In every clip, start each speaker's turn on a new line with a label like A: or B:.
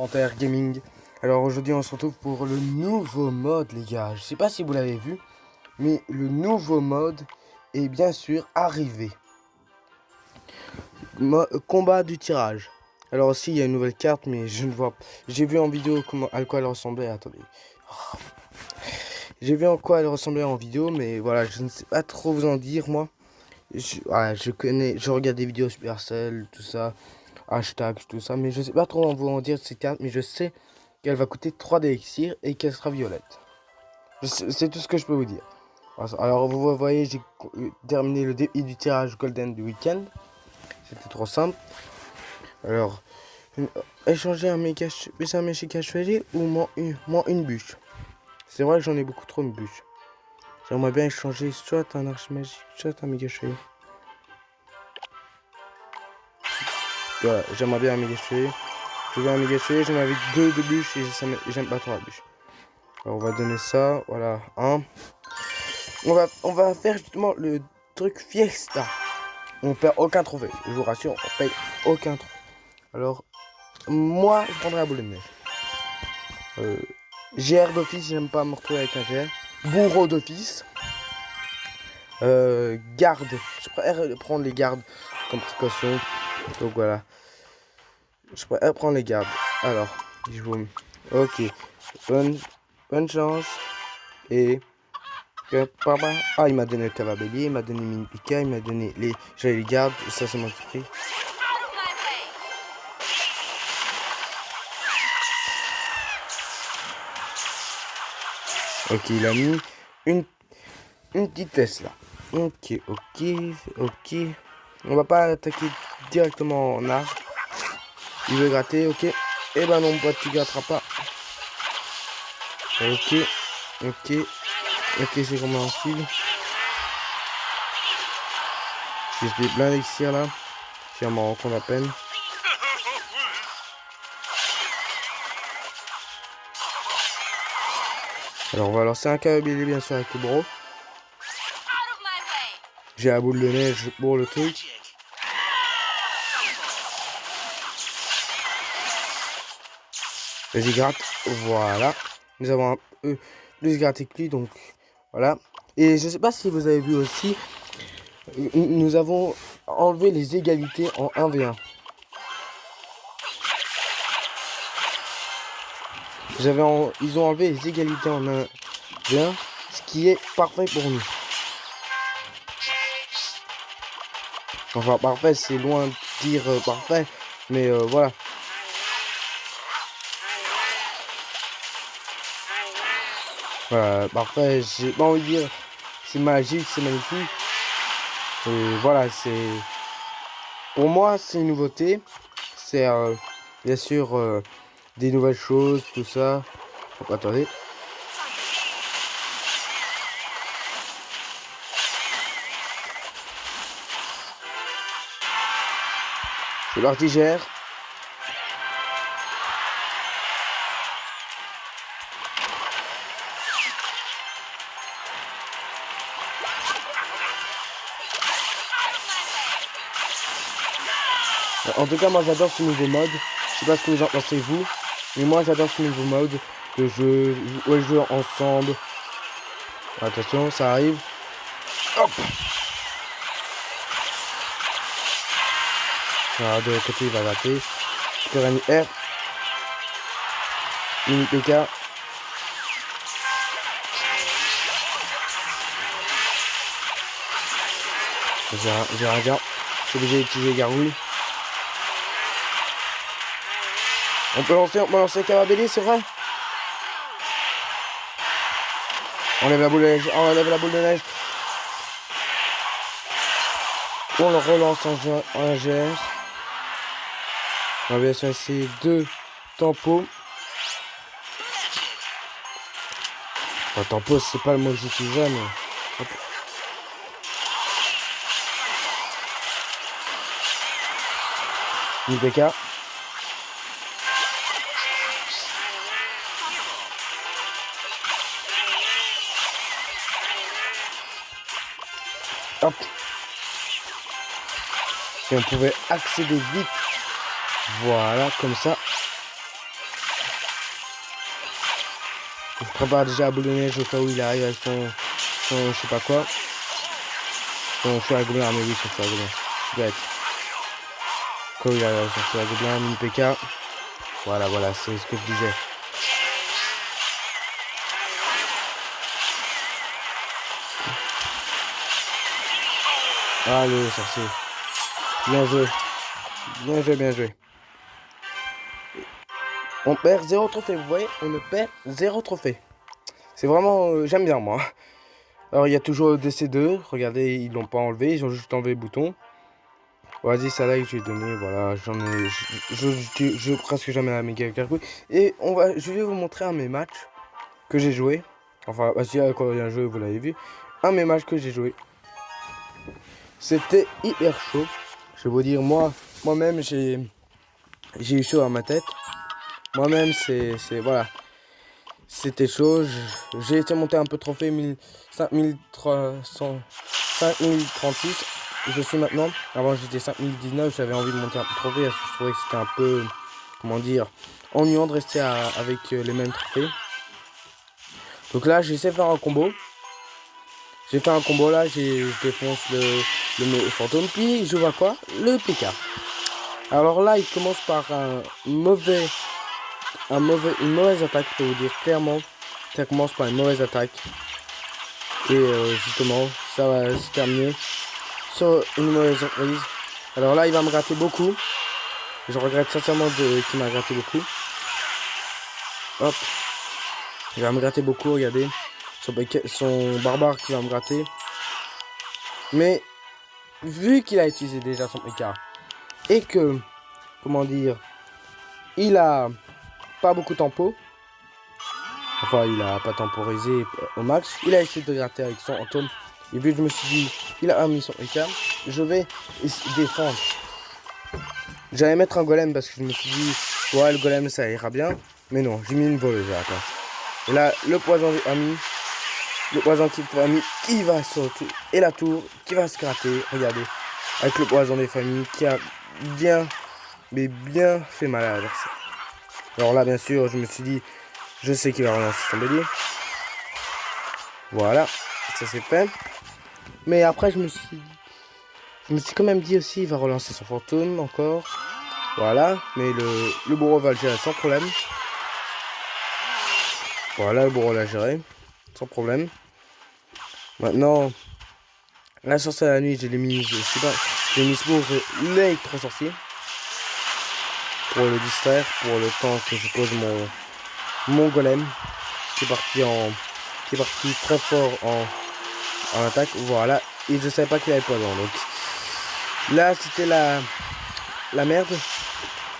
A: Panthère Gaming. Alors aujourd'hui on se retrouve pour le nouveau mode les gars. Je sais pas si vous l'avez vu, mais le nouveau mode est bien sûr arrivé. Combat du tirage. Alors aussi il y a une nouvelle carte, mais je ne vois pas. J'ai vu en vidéo à quoi elle ressemblait. Attendez. J'ai vu en quoi elle ressemblait en vidéo, mais voilà, je ne sais pas trop vous en dire moi. Je connais, je regarde des vidéos Supercell, tout ça, hashtag, tout ça, mais je sais pas trop vous en dire de cette carte, mais je sais qu'elle va coûter 3 d'élixir et qu'elle sera violette. C'est tout ce que je peux vous dire. Alors vous voyez, j'ai terminé le début du tirage golden du week-end. C'était trop simple. Alors, échanger un méga chevalier ou moins une bûche. C'est vrai que j'en ai beaucoup trop une bûche. J'aimerais bien échanger soit un arche magique, soit un méga chevalier. Voilà, j'aimerais bien un méga chevalier. Je veux un méga chevalier, j'en avais deux de bûches et j'aime pas trop la bûche. Alors on va donner ça, voilà, un. On va faire justement le truc fiesta. On perd aucun trophée, je vous rassure, on paye aucun trophée. Alors, moi, je prendrai la boule de neige. GR d'office, j'aime pas me retrouver avec un GR. Bourreau d'office. Garde, je préfère prendre les gardes comme précaution. Donc voilà. Je préfère prendre les gardes. Alors, je vous... Ok. Bonne chance. Et... Ah, il m'a donné le cavabellier, il m'a donné mini pika, il m'a donné les... J'avais les gardes, ça c'est moi qui prie. Ok, il a mis une petite Tesla. Ok. On va pas attaquer directement en arbre. Il veut gratter, ok. Eh ben non, pote, tu gratteras pas. Ok, c'est comment un style. J'ai fait plein d'élixir là. Je m'en rends compte à peine. Alors on va lancer un cavabellier bien sûr avec le bro. J'ai la boule de neige pour le truc. Vas-y, gratte. Voilà. Nous avons un peu plus gratté que lui, donc voilà. Et je sais pas si vous avez vu aussi, nous avons enlevé les égalités en 1v1. Ils ont enlevé les égalités en 1v1, ce qui est parfait pour nous. Enfin, parfait, c'est loin de dire parfait, mais voilà. Voilà, parfait, j'ai pas envie de dire c'est magique, c'est magnifique. Et voilà, c'est... Pour moi, c'est une nouveauté. C'est bien sûr des nouvelles choses, tout ça. Hop, attendez. C'est parti, gère. En tout cas, moi j'adore ce nouveau mode. Je sais pas ce que vous en pensez vous, mais moi j'adore ce nouveau mode. Le jeu, ouais, jouer ensemble. Attention, ça arrive. Hop. Alors, de l'autre côté, il va rater. Super Annie R. Mini PK. J'ai un gars. Je suis obligé d'utiliser Gargouille. On peut lancer Cavabellier, c'est vrai. Enlève la boule de neige, enlève la boule de neige. On le relance en GR. On va bien sûr essayer 2 tempos. Enfin, tempo, c'est pas le mot que j'utilise, mais... Hop. PK. Hop. Si on pouvait accéder vite. Voilà, comme ça. prépare déjà à boule de neige au cas où il arrive avec son je sais pas quoi. Son fer à gobelin, mais oui, son fer à gobelin. Je suis bête. Au cas où il arrive avec son fer à gobelin, mini PK. Voilà, c'est ce que je disais. Ah, le sorcier. Bien joué. Bien joué, bien joué. On perd 0 trophée, vous voyez, on ne perd 0 trophée. C'est vraiment, j'aime bien moi. Alors il y a toujours le DC2, regardez, ils l'ont pas enlevé, ils ont juste enlevé le bouton. Vas-y, ça là que j'ai donné, voilà, j'en ai, je presque jamais la méga gargouille. Et je vais vous montrer un de mes matchs que j'ai joué. Enfin, si quand il y a un jeu, vous l'avez vu. Un de mes matchs que j'ai joué. C'était hyper chaud. Je vais vous dire, moi-même, j'ai eu chaud à ma tête. Moi-même, voilà. C'était chaud. J'ai été monté un peu trophée 5300, 5036. Je suis maintenant. Avant, j'étais 5019. J'avais envie de monter un peu trophée parce que je trouvais que c'était un peu, comment dire, ennuyant de rester avec les mêmes trophées. Donc là, j'essaie de faire un combo. J'ai fait un combo là. Je défonce le fantôme. Puis, je vois quoi? Le PK. Alors là, il commence par une mauvaise attaque, pour vous dire clairement. Ça commence par une mauvaise attaque. Et justement, ça va se terminer sur une mauvaise surprise. Alors là, il va me gratter beaucoup. Je regrette sincèrement qu'il m'a gratté beaucoup. Hop. Il va me gratter beaucoup, regardez. Son barbare qui va me gratter. Mais, vu qu'il a utilisé déjà son écart. Et que, comment dire, il a pas beaucoup de tempo. Enfin, il a pas temporisé au max. Il a essayé de gratter avec son fantôme. Et puis je me suis dit, il a mis son écart. Je vais défendre. J'allais mettre un golem parce que je me suis dit, ouais, le golem ça ira bien. Mais non, j'ai mis une voleuse à la place. Et là, le poison a mis. Le poison type famille qui va sauter. Et la tour qui va se gratter. Regardez. Avec le poison des familles qui a bien fait mal à l'adversaire. Alors là, bien sûr, je me suis dit, je sais qu'il va relancer son bélier. Voilà, ça c'est fait. Mais après, je me suis quand même dit aussi, il va relancer son fantôme encore. Voilà, mais le bourreau va le gérer sans problème. Voilà, le bourreau l'a géré sans problème. Maintenant, la sorcière de la nuit, je l'ai mis, je sais pas, j'ai mis pour l'électro-sorcier. Pour le distraire, pour le temps que je pose mon golem qui est parti très fort en attaque. Voilà, et je savais pas qu'il avait poison. Donc là, c'était la merde,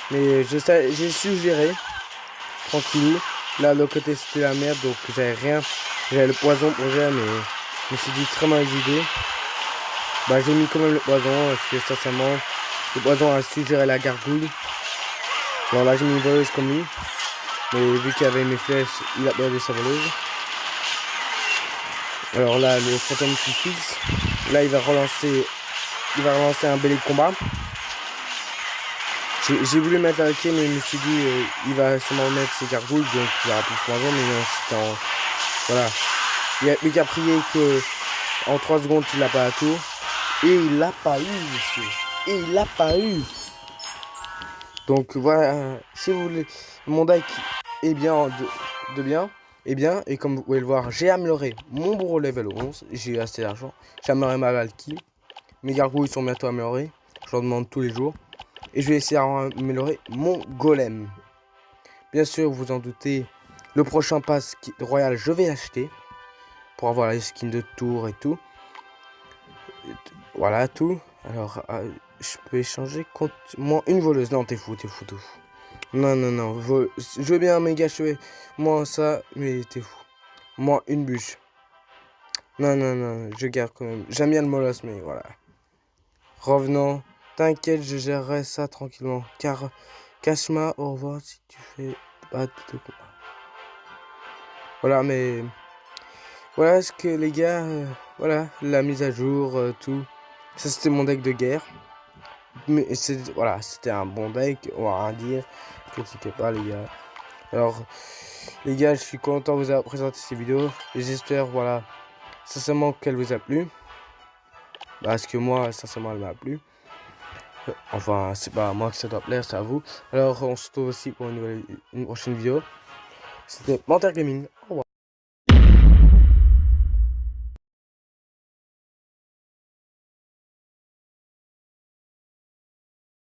A: mais j'ai su gérer tranquille. Là, de l'autre côté, c'était la merde, donc j'avais rien. J'avais le poison pour gérer, mais je me suis dit très mauvaise idée. Bah, j'ai mis quand même le poison, parce que sincèrement, le poison a su gérer la gargouille. Alors là, j'ai mis une voleuse comme lui. Mais vu qu'il avait mes flèches, il a perdu sa voleuse. Alors là, le fantôme qui fixe. Là, il va relancer un bel de combat. J'ai voulu mettre un pied, mais je me suis dit, il va sûrement mettre ses gargouilles, donc il aura plus poison, mais non, c'était en... Voilà. Il n'y a plus qu'à prier que en 3 secondes, il n'a pas la tour. Et il l'a pas eu, monsieur. Et il l'a pas eu. Donc voilà, si vous voulez, mon deck est bien est bien, et comme vous pouvez le voir, j'ai amélioré mon bourreau level 11, j'ai eu assez d'argent, j'ai amélioré ma Valky, mes gargouilles sont bientôt améliorées, je leur demande tous les jours, et je vais essayer d'améliorer mon golem. Bien sûr, vous en doutez, le prochain pass royal, je vais l'acheter, pour avoir les skins de tour et tout, voilà tout, alors... je peux échanger contre moi une voleuse. Non, t'es fou. Non. Je veux bien méga chevet. Moi, ça, mais t'es fou. Moi, une bûche. Non, je garde quand même. J'aime bien le molosse, mais voilà. Revenons. T'inquiète, je gérerai ça tranquillement. Car, cache-moi, au revoir si tu fais pas de combat. Voilà, mais... Voilà ce que les gars... voilà, la mise à jour, tout. Ça, c'était mon deck de guerre. Mais voilà, c'était un bon deck, on va rien dire. Critiquez pas les gars. Alors, Les gars, je suis content de vous avoir présenté ces vidéos. Et j'espère, voilà, sincèrement qu'elle vous a plu. Parce que moi, sincèrement, elle m'a plu. Enfin, c'est pas à moi que ça doit plaire, c'est à vous. Alors, on se retrouve aussi pour une prochaine vidéo. C'était Menteur Gaming. Au revoir.